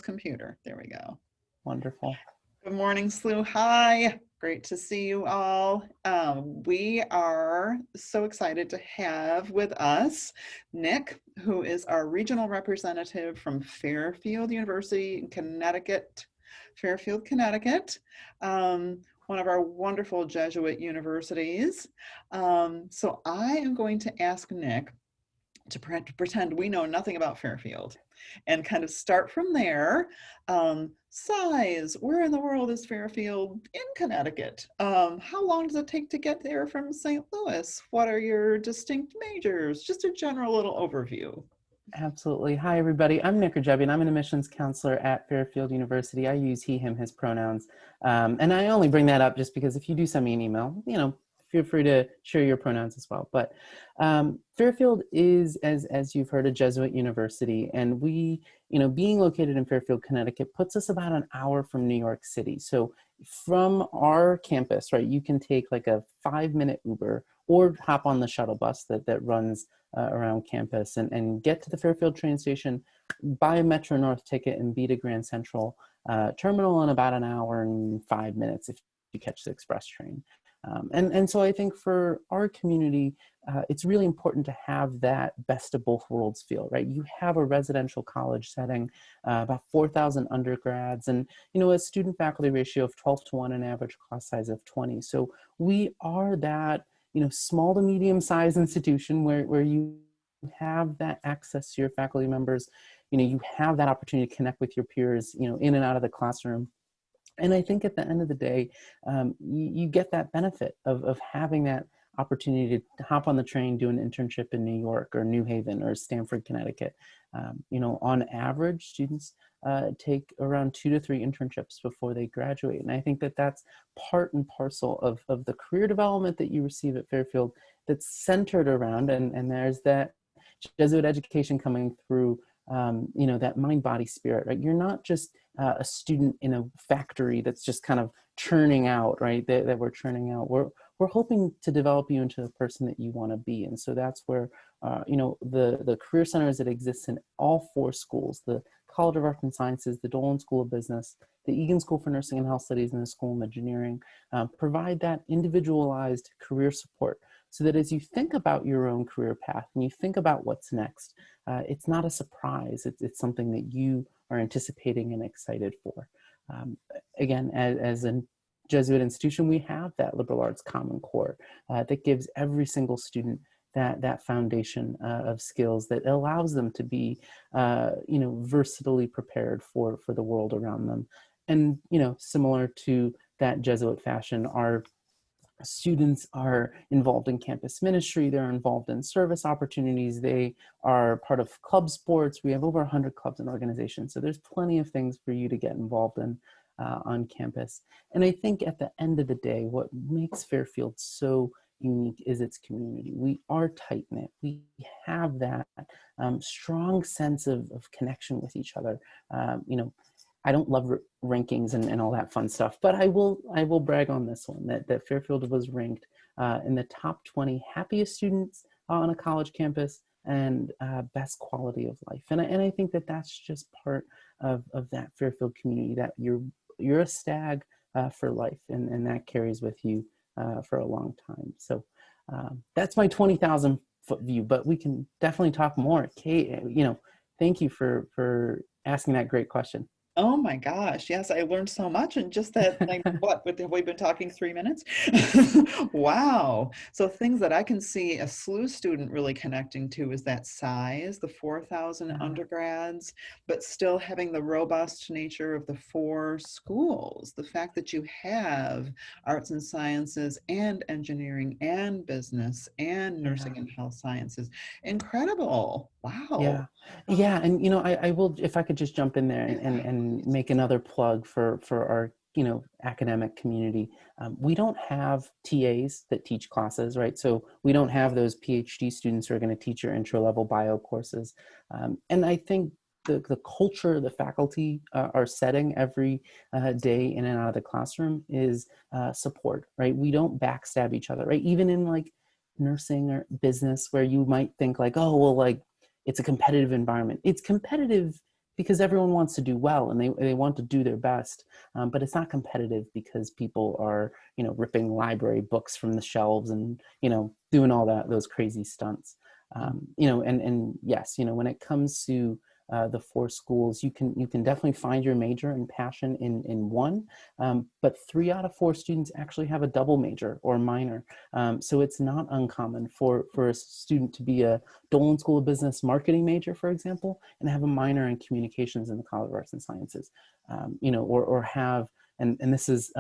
computer. There we go. Wonderful. Good morning, Slew. Hi. Great to see you all. We are so excited to have with us Nick, who is our regional representative from Fairfield University in Connecticut, Fairfield, Connecticut, one of our wonderful Jesuit universities. So I am going to ask Nick to pretend we know nothing about Fairfield and kind of start from there. Size, where in the world is Fairfield in Connecticut? How long does it take to get there from St. Louis? What are your distinct majors? Just a general little overview. Absolutely. Hi, everybody. I'm Nick and I'm an admissions counselor at Fairfield University. I use he, him, his pronouns. And I only bring that up just because if you do send me an email, feel free to share your pronouns as well. But Fairfield is, as you've heard, a Jesuit university. And we, being located in Fairfield, Connecticut, puts us about an hour from New York City. So from our campus, right, you can take like a 5-minute Uber or hop on the shuttle bus that runs around campus and get to the Fairfield train station, buy a Metro North ticket and be to Grand Central Terminal in about an hour and 5 minutes if you catch the express train. And so I think for our community, it's really important to have that best of both worlds feel, right? You have a residential college setting, about 4,000 undergrads, and, a student faculty ratio of 12-to-1, an average class size of 20. So we are that, small to medium sized institution where you have that access to your faculty members, you have that opportunity to connect with your peers, in and out of the classroom. And I think at the end of the day, you get that benefit of having that opportunity to hop on the train, do an internship in New York or New Haven or Stamford, Connecticut. On average, students take around 2 to 3 internships before they graduate. And I think that that's part and parcel of the career development that you receive at Fairfield that's centered around, and there's that Jesuit education coming through, that mind, body, spirit, right? You're not just a student in a factory that's just kind of churning out, right? That we're churning out. We're hoping to develop you into the person that you want to be. And so that's where, the career centers that exist in all 4 schools, the College of Arts and Sciences, the Dolan School of Business, the Egan School for Nursing and Health Studies, and the School of Engineering, provide that individualized career support so that as you think about your own career path and you think about what's next, it's not a surprise. It's something that you are anticipating and excited for. Again, as a Jesuit institution, we have that liberal arts common core that gives every single student that foundation of skills that allows them to be, versatilely prepared for the world around them. And, similar to that Jesuit fashion, our students are involved in campus ministry, they're involved in service opportunities, they are part of club sports. We have over 100 clubs and organizations. So there's plenty of things for you to get involved in on campus. And I think at the end of the day, what makes Fairfield so unique is its community. We are tight-knit. We have that strong sense of connection with each other. I don't love rankings and all that fun stuff, but I will brag on this one that Fairfield was ranked in the top 20 happiest students on a college campus and best quality of life. And I think that that's just part of that Fairfield community, that you're a stag for life, and that carries with you for a long time. So that's my 20,000 foot view, but we can definitely talk more. Kate, thank you for asking that great question. Oh my gosh, yes, I learned so much in just that, like, what, have we been talking 3 minutes? Wow. So things that I can see a SLU student really connecting to is that size, the 4,000 undergrads, but still having the robust nature of the 4 schools. The fact that you have arts and sciences and engineering and business and nursing and health sciences. Incredible. Wow. Yeah. And, I will, if I could just jump in there and make another plug for our, academic community. We don't have TAs that teach classes, right? So we don't have those PhD students who are going to teach your intro level bio courses. And I think the culture the faculty are setting every day in and out of the classroom is support, right? We don't backstab each other, right? Even in like nursing or business where you might think like, oh, well, like, it's a competitive environment. It's competitive because everyone wants to do well and they want to do their best. But it's not competitive because people are, ripping library books from the shelves and, doing all those crazy stunts. And yes, when it comes to the four schools, you can definitely find your major and passion in one, but 3 out of 4 students actually have a double major or minor. So it's not uncommon for a student to be a Dolan School of Business marketing major, for example, and have a minor in communications in the College of Arts and Sciences, or have, and this is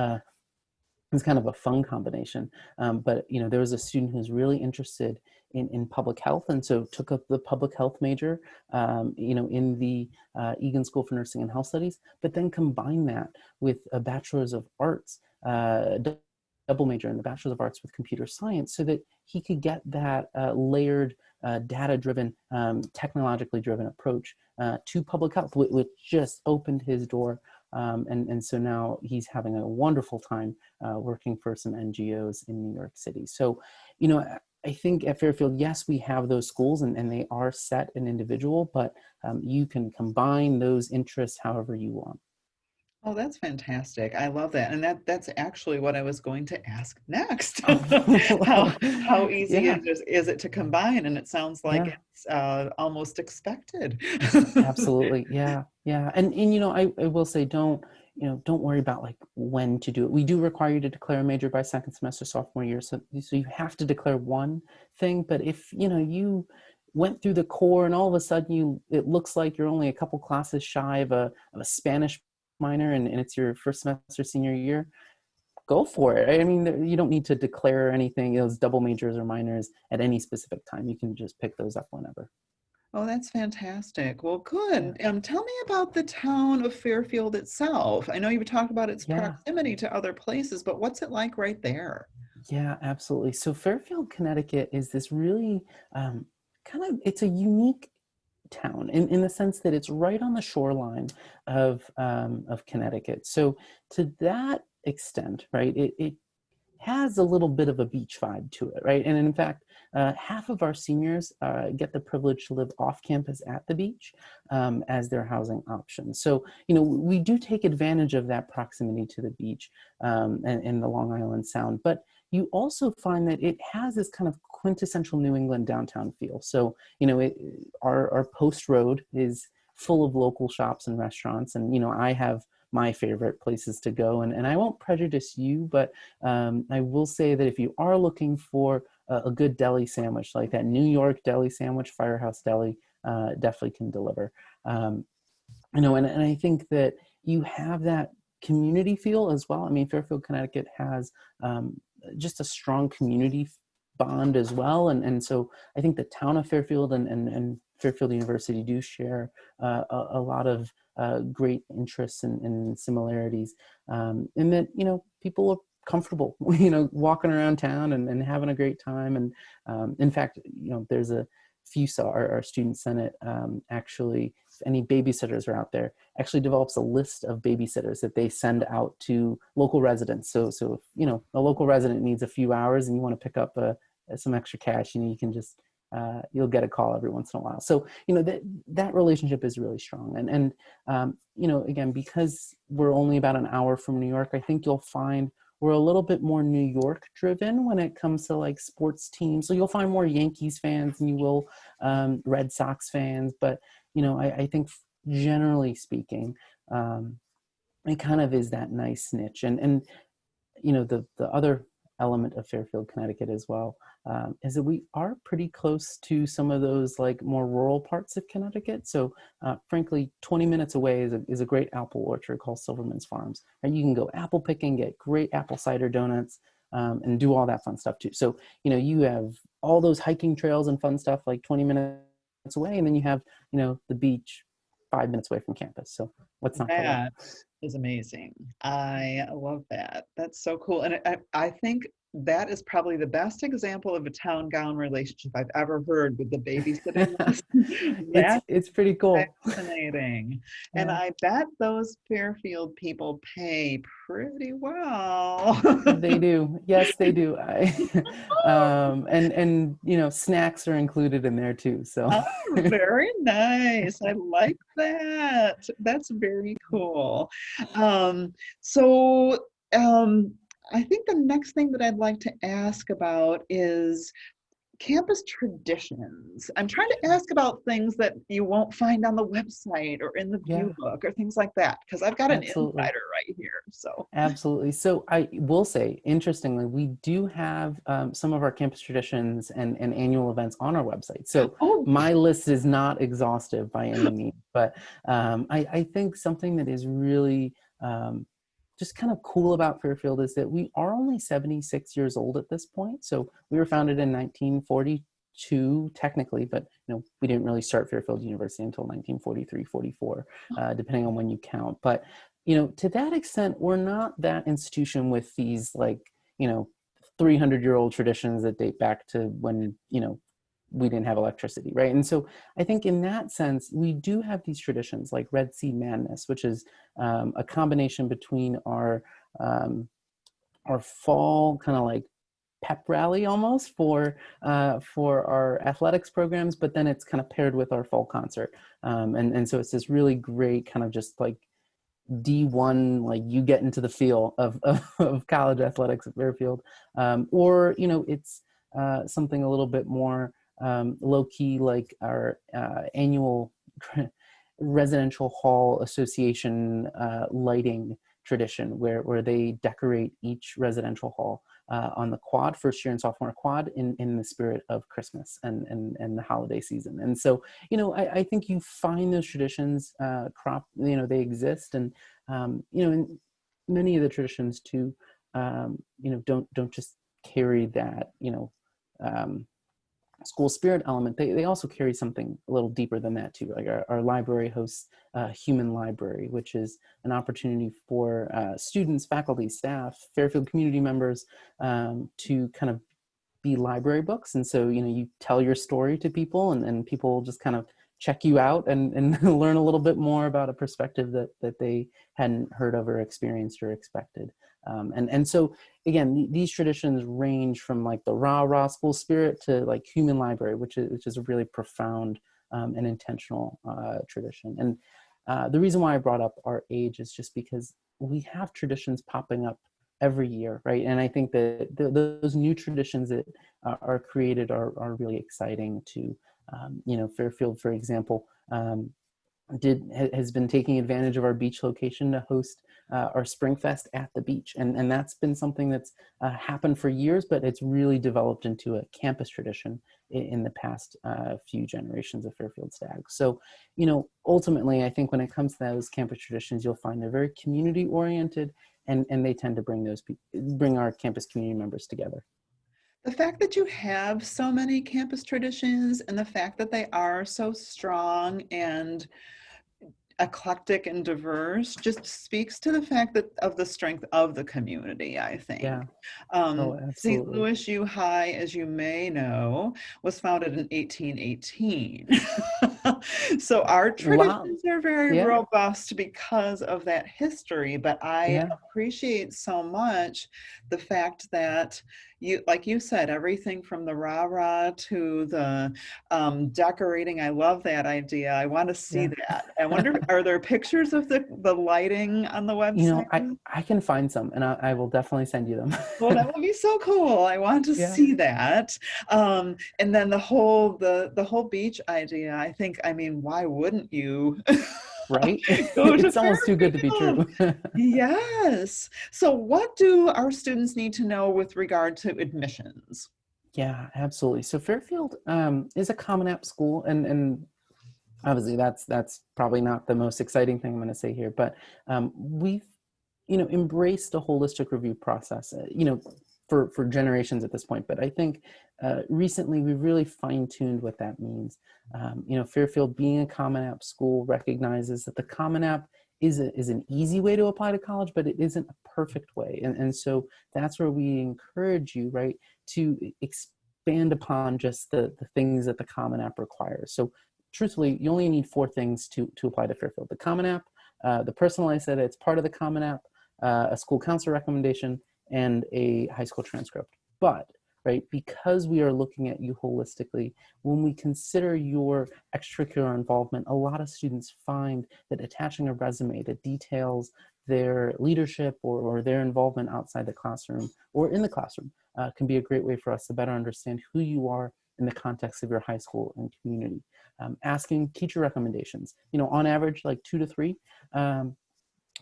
it's kind of a fun combination. But there was a student who's really interested in public health, and so took up the public health major, in the Egan School for Nursing and Health Studies, but then combined that with a Bachelor's of Arts, double major in the Bachelor's of Arts with computer science, so that he could get that layered, data-driven, technologically driven approach to public health, which just opened his door. And so now he's having a wonderful time working for some NGOs in New York City. So, I think at Fairfield, yes, we have those schools and they are set and individual, but you can combine those interests however you want. Oh, that's fantastic. I love that. And that's actually what I was going to ask next. How Oh, how easy yeah, is it to combine? And it sounds like yeah. it's almost expected. Absolutely. Yeah. Yeah. And I will say, don't worry about like when to do it. We do require you to declare a major by second semester sophomore year. So you have to declare one thing. But if, you went through the core and all of a sudden it looks like you're only a couple classes shy of a Spanish minor and it's your first semester senior year, go for it. I mean, you don't need to declare anything, those double majors or minors at any specific time. You can just pick those up whenever. Oh, that's fantastic. Well, Yeah. good. Tell me about the town of Fairfield itself. I know you talked about its Yeah. proximity to other places, but what's it like right there? Yeah, absolutely. So Fairfield, Connecticut is this really it's a unique town in the sense that it's right on the shoreline of Connecticut. So to that extent, right, it has a little bit of a beach vibe to it, right? And in fact, half of our seniors get the privilege to live off campus at the beach as their housing option. So, we do take advantage of that proximity to the beach and the Long Island Sound, but you also find that it has this kind of quintessential New England downtown feel. So, our post road is full of local shops and restaurants. And, I have my favorite places to go. And I won't prejudice you, but I will say that if you are looking for a good deli sandwich, like that New York deli sandwich, Firehouse Deli, definitely can deliver. And I think that you have that community feel as well. I mean, Fairfield, Connecticut has just a strong community bond as well. And so I think the town of Fairfield and Fairfield University do share a lot of great interests and similarities in that, people are comfortable, walking around town and having a great time. And in fact, there's a few our student senate actually, if any babysitters are out there, actually develops a list of babysitters that they send out to local residents. So if, a local resident needs a few hours and you want to pick up some extra cash, you can just you'll get a call every once in a while. So that relationship is really strong. And again, because we're only about an hour from New York, I think you'll find we're a little bit more New York driven when it comes to like sports teams. So you'll find more Yankees fans than you will Red Sox fans. But I think generally speaking, it kind of is that nice niche. And the other element of Fairfield, Connecticut as well, is that we are pretty close to some of those like more rural parts of Connecticut. So frankly, 20 minutes away is a great apple orchard called Silverman's Farms. And you can go apple picking, get great apple cider donuts, and do all that fun stuff too. So, you have all those hiking trails and fun stuff like 20 minutes away. And then you have, the beach 5 minutes away from campus. So what's not to love? That is amazing. I love that. That's so cool. And I think that is probably the best example of a town gown relationship I've ever heard with the babysitting lesson. That's It's pretty cool. fascinating. And Yeah. I bet those Fairfield people pay pretty well. They do. Yes, they do. And you know, snacks are included in there too. So Oh, very nice. I like that. That's very cool. Um, so um, I think the next thing that I'd like to ask about is campus traditions. I'm trying to ask about things that you won't find on the website or in the view yeah, book or things like that, because I've got an insider absolutely. right here. So, Absolutely. So I will say, interestingly, we do have some of our campus traditions and annual events on our website. So oh, my list is not exhaustive by any means, but I think something that is really just kind of cool about Fairfield is that we are only 76 years old at this point. So we were founded in 1942 technically, but you know, we didn't really start Fairfield University until 1943, 44, depending on when you count. But you know, to that extent, we're not that institution with these like, you know, 300-year-old traditions that date back to when, you know, we didn't have electricity, right? And so I think in that sense, we do have these traditions like Red Sea Madness, which is a combination between um, our fall kind of like pep rally almost for our athletics programs, but then it's kind of paired with our fall concert, and so it's this really great kind of just like D1, like you get into the feel of college athletics at Fairfield, or you know, it's something a little bit more low key, like our annual residential hall association lighting tradition, where they decorate each residential hall on the quad, first year and sophomore quad, in the spirit of Christmas and the holiday season. And so, you know, I think you find those traditions you know, they exist. And, you know, in many of the traditions too, you know, don't just carry that, you know, school spirit element. They also carry something a little deeper than that too. Like our library hosts Human Library, which is an opportunity for students, faculty, staff, Fairfield community members to kind of be library books. And so, you know, you tell your story to people, and people just kind of check you out and learn a little bit more about a perspective that they hadn't heard of or experienced or expected. And so again, these traditions range from like the rah school spirit to like Human Library, which is a really profound and intentional tradition. And the reason why I brought up our age is just because we have traditions popping up every year, right? And I think that those new traditions that are created are really exciting to, you know, Fairfield, for example, has been taking advantage of our beach location to host our Spring Fest at the beach, and that's been something that's happened for years, but it's really developed into a campus tradition in the past few generations of Fairfield Stags. So, you know, ultimately, I think when it comes to those campus traditions, you'll find they're very community oriented, and they tend to bring our campus community members together. the fact that you have so many campus traditions and the fact that they are so strong and eclectic and diverse just speaks to the fact that of the strength of the community, I think. Yeah. Oh, St. absolutely. Louis U High, as you may know, was founded in 1818. So our Wow. traditions are very Yeah. robust because of that history, but I Yeah. appreciate so much the fact that you, like you said, everything from the rah-rah to the decorating. I love that idea. I want to see Yeah. that. I wonder, are there pictures of the lighting on the You know, website? I can find some, and I will definitely send you Well, them. that would be so cool. I want to Yeah. see that. And then the whole beach idea. I think, I mean, why wouldn't you Right. go to It's almost too good to be Fairfield? true. Yes. So what do our students need to know with regard to admissions? Yeah, absolutely. So Fairfield is a Common App school, and obviously that's probably not the most exciting thing I'm going to say here, but we've, you know, embraced a holistic review process, you know, for generations at this point. But I think recently we've really fine-tuned what that means. You know, Fairfield being a Common App school recognizes that the Common App is an easy way to apply to college, but it isn't a perfect way. And so that's where we encourage you, right, to expand upon just the things that the Common App requires. So truthfully, you only need 4 things to apply to Fairfield: the Common App, the personalized data, it's part of the Common App, a school counselor recommendation, and a high school transcript. But right, because we are looking at you holistically, when we consider your extracurricular involvement, a lot of students find that attaching a resume that details their leadership or their involvement outside the classroom or in the classroom can be a great way for us to better understand who you are in the context of your high school and community. Asking teacher recommendations, on average, like 2 to 3.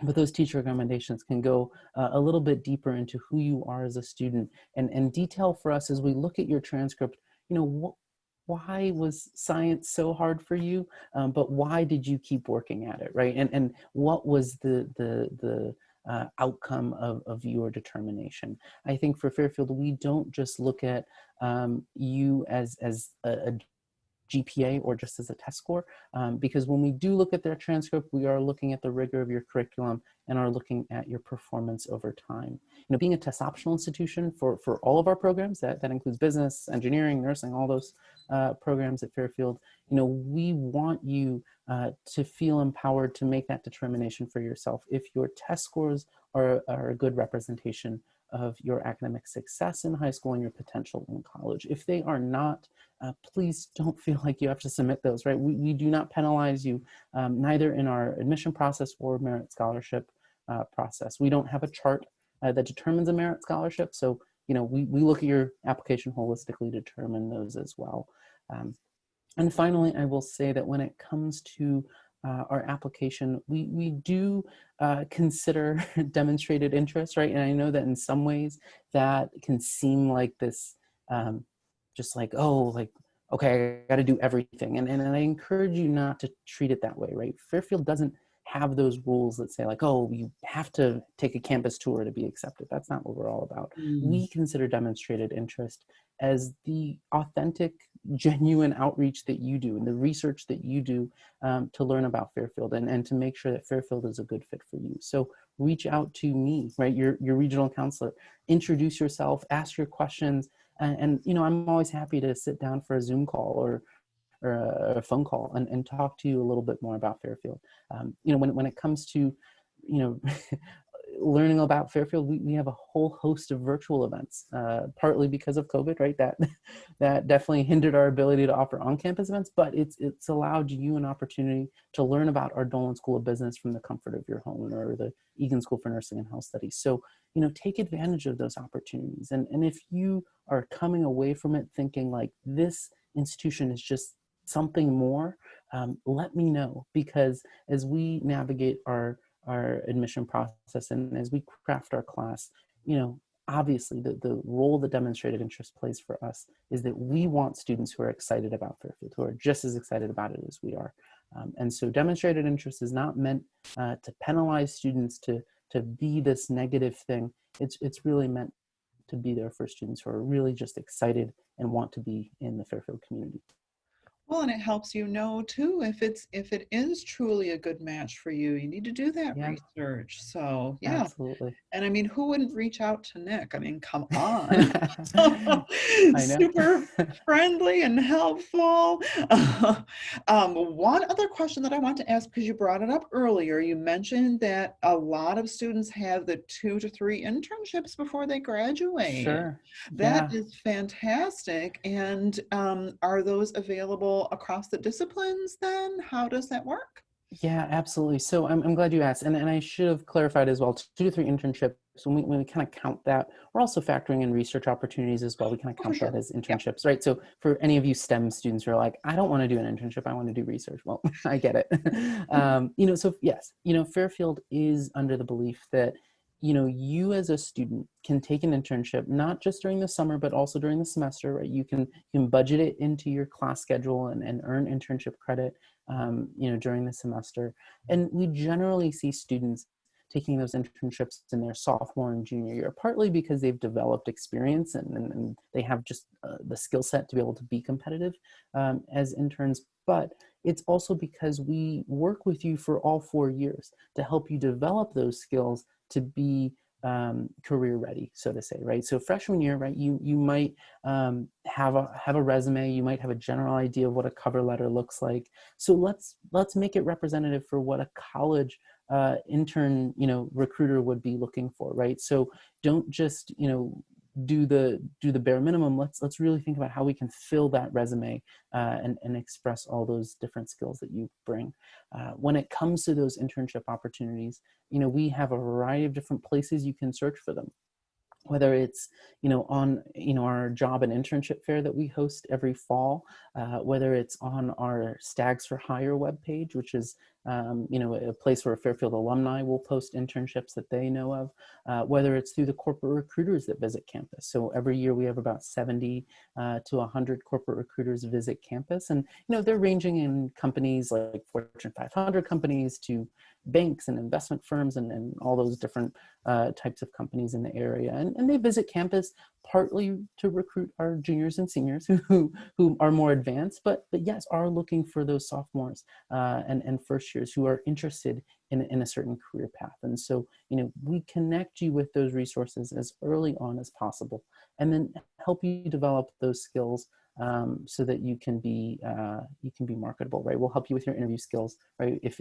But those teacher recommendations can go a little bit deeper into who you are as a student and detail for us as we look at your transcript, why was science so hard for you, but why did you keep working at it, right? And what was the outcome of your determination? I think for Fairfield, we don't just look at you as a GPA or just as a test score, because when we do look at their transcript, we are looking at the rigor of your curriculum and are looking at your performance over time. Being a test optional institution for all of our programs, that includes business, engineering, nursing, all those programs at Fairfield, we want you to feel empowered to make that determination for yourself. If your test scores are a good representation of your academic success in high school and your potential in college. If they are not, please don't feel like you have to submit those, right? We do not penalize you, neither in our admission process or merit scholarship process. We don't have a chart that determines a merit scholarship. So, we look at your application holistically to determine those as well. And finally, I will say that when it comes to our application, we do consider demonstrated interest, right? And I know that in some ways that can seem like this, just like, oh, like, okay, I got to do everything. And I encourage you not to treat it that way, right? Fairfield doesn't have those rules that say like, oh, you have to take a campus tour to be accepted. That's not what we're all about. We consider demonstrated interest as the authentic, genuine outreach that you do and the research that you do to learn about Fairfield and to make sure that Fairfield is a good fit for you. So reach out to me, right? Your regional counselor, introduce yourself, ask your questions. And I'm always happy to sit down for a Zoom call or a phone call and talk to you a little bit more about Fairfield. When it comes to, learning about Fairfield, we have a whole host of virtual events, partly because of COVID, right? That definitely hindered our ability to offer on-campus events, but it's allowed you an opportunity to learn about our Dolan School of Business from the comfort of your home, or the Egan School for Nursing and Health Studies. So, take advantage of those opportunities. And if you are coming away from it thinking like this institution is just something more, let me know, because as we navigate our admission process and as we craft our class, obviously the role that demonstrated interest plays for us is that we want students who are excited about Fairfield, who are just as excited about it as we are. And so demonstrated interest is not meant to penalize students to be this negative thing. It's really meant to be there for students who are really just excited and want to be in the Fairfield community. Well, and it helps too, if it is truly a good match for you. You need to do that Yeah, research. So yeah. absolutely. And I mean, who wouldn't reach out to Nick? I mean, come on. I know. Super friendly and helpful. One other question that I want to ask, because you brought it up earlier, you mentioned that a lot of students have the 2 to 3 internships before they graduate. Sure. That Yeah. is fantastic. And are those available across the disciplines then? How does that work? Yeah, absolutely. So I'm glad you asked. And I should have clarified as well, 2 to 3 internships, when we kind of count that, we're also factoring in research opportunities as well. We kind of Oh, for count that sure. as Yeah. internships, right? So for any of you STEM students who are like, I don't want to do an internship, I want to do research. Well, I get it. So yes, Fairfield is under the belief that, you as a student can take an internship, not just during the summer, but also during the semester, right? You can budget it into your class schedule and earn internship credit, during the semester. And we generally see students taking those internships in their sophomore and junior year, partly because they've developed experience and they have just the skill set to be able to be competitive as interns, but it's also because we work with you for all 4 years to help you develop those skills to be career ready, so to say, right? So freshman year, right, you might have a resume, you might have a general idea of what a cover letter looks like. So let's make it representative for what a college intern, recruiter would be looking for, right? So don't just, do the bare minimum. Let's really think about how we can fill that resume and express all those different skills that you bring. When it comes to those internship opportunities, we have a variety of different places you can search for them, whether it's on our job and internship fair that we host every fall, whether it's on our Stags for Hire webpage, which is a place where Fairfield alumni will post internships that they know of, whether it's through the corporate recruiters that visit campus. So every year we have about 70 to 100 corporate recruiters visit campus, and they're ranging in companies like Fortune 500 companies to banks and investment firms and all those different types of companies in the area. And they visit campus partly to recruit our juniors and seniors who are more advanced, but yes, are looking for those sophomores and first years who are interested in a certain career path. And so, we connect you with those resources as early on as possible, and then help you develop those skills so that you can be marketable, right? We'll help you with your interview skills, right? If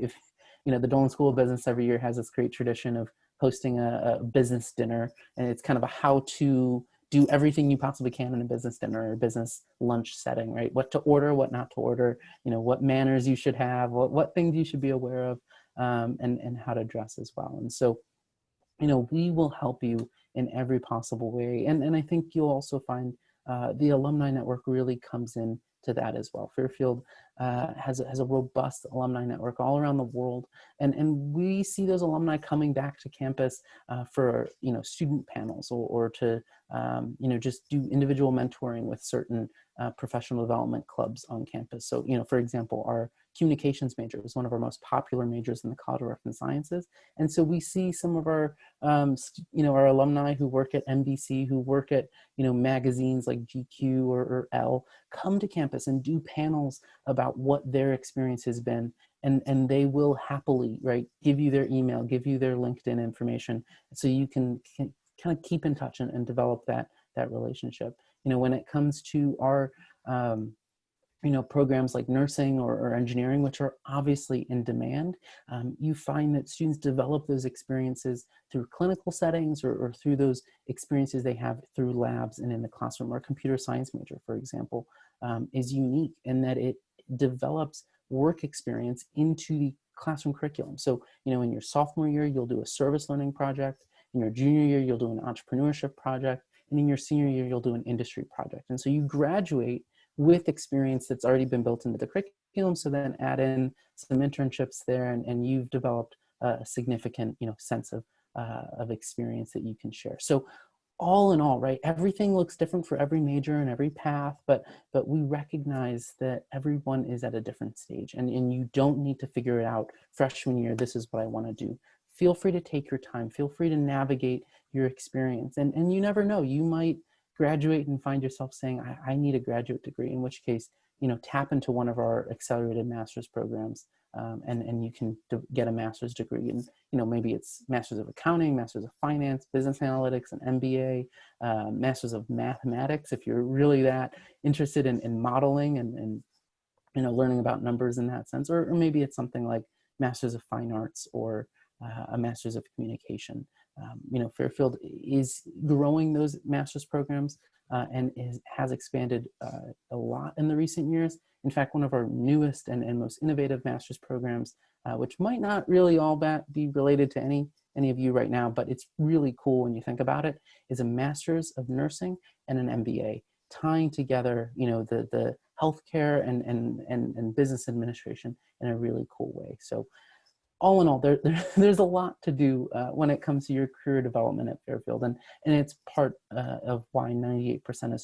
the Dolan School of Business every year has this great tradition of hosting a business dinner, and it's kind of a how to do everything you possibly can in a business dinner or a business lunch setting, right? What to order, what not to order, what manners you should have, what things you should be aware of, and how to dress as well. And so, we will help you in every possible way. And I think you'll also find the alumni network really comes in to that as well. Fairfield has a robust alumni network all around the world, and we see those alumni coming back to campus for student panels or to just do individual mentoring with certain professional development clubs on campus. So for example, our communications major is one of our most popular majors in the College of Arts and Sciences, and so we see some of our our alumni who work at NBC, who work at magazines like GQ or Elle, come to campus and do panels about what their experience has been, and they will happily, right, give you their email, give you their LinkedIn information, so you can kind of keep in touch and develop that relationship. When it comes to our programs like nursing or engineering, which are obviously in demand, you find that students develop those experiences through clinical settings or through those experiences they have through labs and in the classroom. Our computer science major, for example, is unique in that it develops work experience into the classroom curriculum. So, in your sophomore year, you'll do a service learning project. In your junior year, you'll do an entrepreneurship project. And in your senior year, you'll do an industry project. And so you graduate with experience that's already been built into the curriculum. So then add in some internships there, and you've developed a significant, sense of experience that you can share. So all in all, right, everything looks different for every major and every path, but we recognize that everyone is at a different stage, and you don't need to figure it out freshman year, this is what I want to do. Feel free to take your time, feel free to navigate your experience, and you never know, you might graduate and find yourself saying, I need a graduate degree, in which case, tap into one of our accelerated master's programs, and you can get a master's degree. And, maybe it's master's of accounting, master's of finance, business analytics, an MBA, master's of mathematics, if you're really that interested in modeling and learning about numbers in that sense, or maybe it's something like master's of fine arts or a master's of communication. Fairfield is growing those master's programs and has expanded a lot in the recent years. In fact, one of our newest and most innovative master's programs, which might not really all be related to any of you right now, but it's really cool when you think about it, is a master's of nursing and an MBA, tying together, the healthcare and business administration in a really cool way. So all in all, there's a lot to do when it comes to your career development at Fairfield, and it's part of why 98% of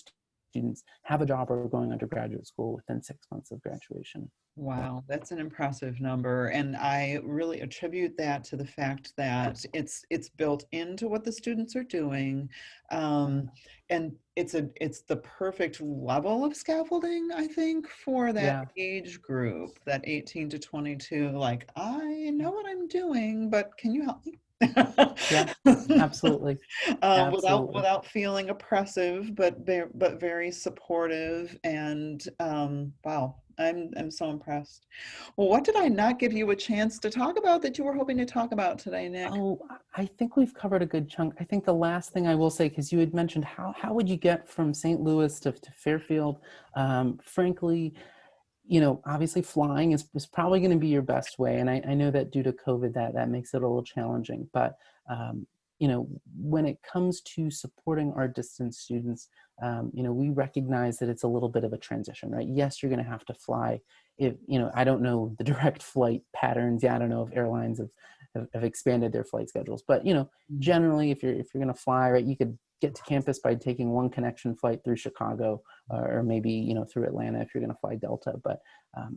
students have a job or going undergraduate school within 6 months of graduation. Wow, that's an impressive number, and I really attribute that to the fact that it's built into what the students are doing, and it's the perfect level of scaffolding, I think, for that Yeah, age group, that 18 to 22. Like, I know what I'm doing, but can you help me? yeah, absolutely, absolutely. Without feeling oppressive, but very supportive, and wow, I'm so impressed. Well, what did I not give you a chance to talk about that you were hoping to talk about today, Nick? Oh, I think we've covered a good chunk. I think the last thing I will say, because you had mentioned how would you get from St. Louis to Fairfield? Frankly, obviously flying is probably going to be your best way. And I know that due to COVID, that makes it a little challenging. But, when it comes to supporting our distance students, we recognize that it's a little bit of a transition, right? Yes, you're going to have to fly. If, I don't know the direct flight patterns. Yeah, I don't know if airlines have expanded their flight schedules, but, Mm. generally if you're going to fly, right, you could get to campus by taking one connection flight through Chicago, or maybe through Atlanta if you're going to fly Delta. But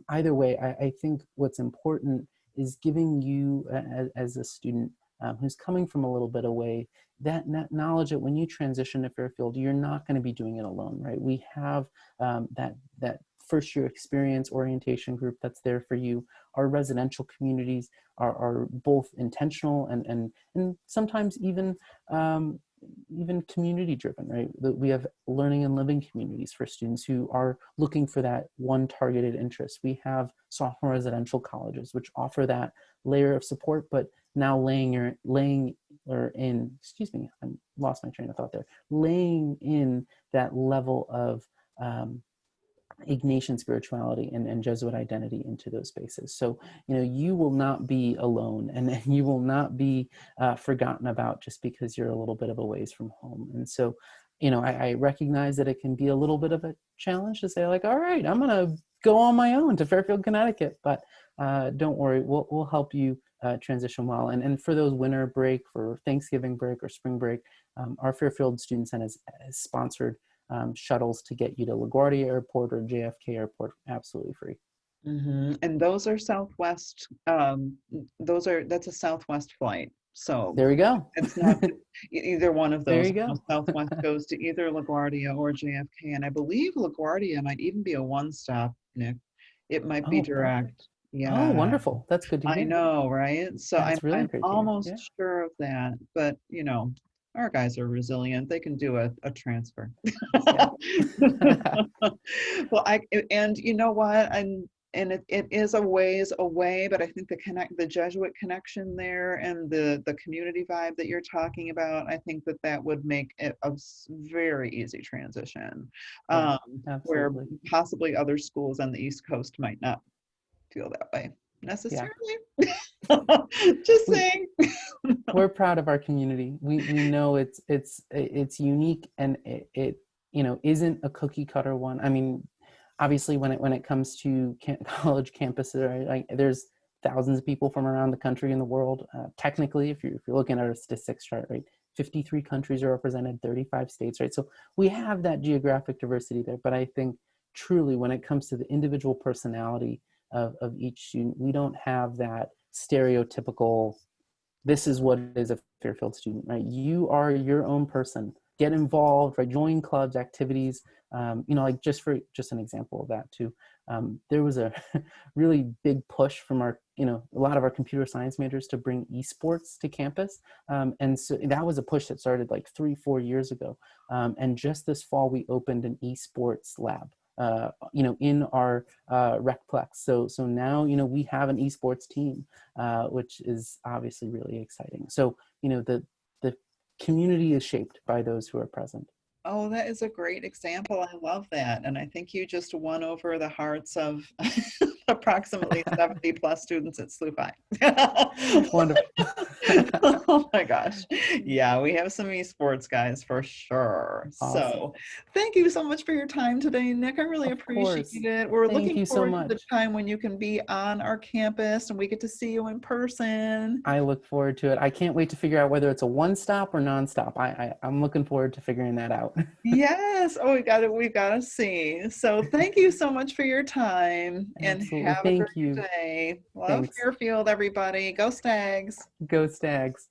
either way, I think what's important is giving you as a student who's coming from a little bit away that knowledge that when you transition to Fairfield, you're not going to be doing it alone, right? We have that first year experience orientation group that's there for you. Our residential communities are both intentional and sometimes even community driven, right? We have learning and living communities for students who are looking for that one targeted interest. We have sophomore residential colleges, which offer that layer of support, but now I lost my train of thought there, laying in that level of Ignatian spirituality and Jesuit identity into those spaces. So, you will not be alone, and you will not be forgotten about just because you're a little bit of a ways from home. And so, I recognize that it can be a little bit of a challenge to say like, all right, I'm going to go on my own to Fairfield, Connecticut, but don't worry, we'll help you transition well. And for those winter break, for Thanksgiving break or spring break, our Fairfield Student Center has sponsored shuttles to get you to LaGuardia Airport or JFK Airport absolutely free. And those are Southwest, that's a Southwest flight. So There we go. it's not either one of There those. you go. Southwest goes to either LaGuardia or JFK. And I believe LaGuardia might even be a one-stop, Nick. It might be Oh, perfect. direct. Oh, Yeah, wonderful. That's good to I hear. know, right? So I'm That's really I'm great to hear. Yeah. almost sure of that, but our guys are resilient. They can do a transfer. Yeah. Well, and you know what? And it is a ways away, but I think the Jesuit connection there and the community vibe that you're talking about, I think that would make it a very easy transition, Yeah, where absolutely. possibly other schools on the East Coast might not feel that way Yeah. necessarily. Just We saying. we're proud of our community. We know it's unique, and it isn't a cookie cutter one. I mean, obviously when it comes to college campuses, right, like there's thousands of people from around the country and the world. Technically, if you're looking at a statistics chart, right, 53 countries are represented, 35 states, right? So we have that geographic diversity there. But I think truly when it comes to the individual personality of each student, we don't have that stereotypical, this is what is a Fairfield student, right? You are your own person. Get involved, right? Join clubs, activities. Like just an example of that too. There was a really big push from a lot of our computer science majors to bring esports to campus. And so that was a push that started like 3-4 years ago. And just this fall, we opened an esports lab in our Recplex. So now, we have an esports team, which is obviously really exciting. So, the community is shaped by those who are present. Oh, that is a great example. I love that. And I think you just won over the hearts of approximately 70 plus students at SLU High. Wonderful. Oh my gosh. Yeah, we have some esports guys for sure. Awesome. So thank you so much for your time today, Nick. I really Of appreciate course. it. We're Thank looking you so forward to the much. time when you can be on our campus and we get to see you in person. I look forward to it. I can't wait to figure out whether it's a one stop or nonstop. I'm looking forward to figuring that out. Yes. Oh, we got to see. So thank you so much for your time and Absolutely. have a great Thank you. day. Love Thanks. Fairfield, everybody. Go Stags. Go Stags.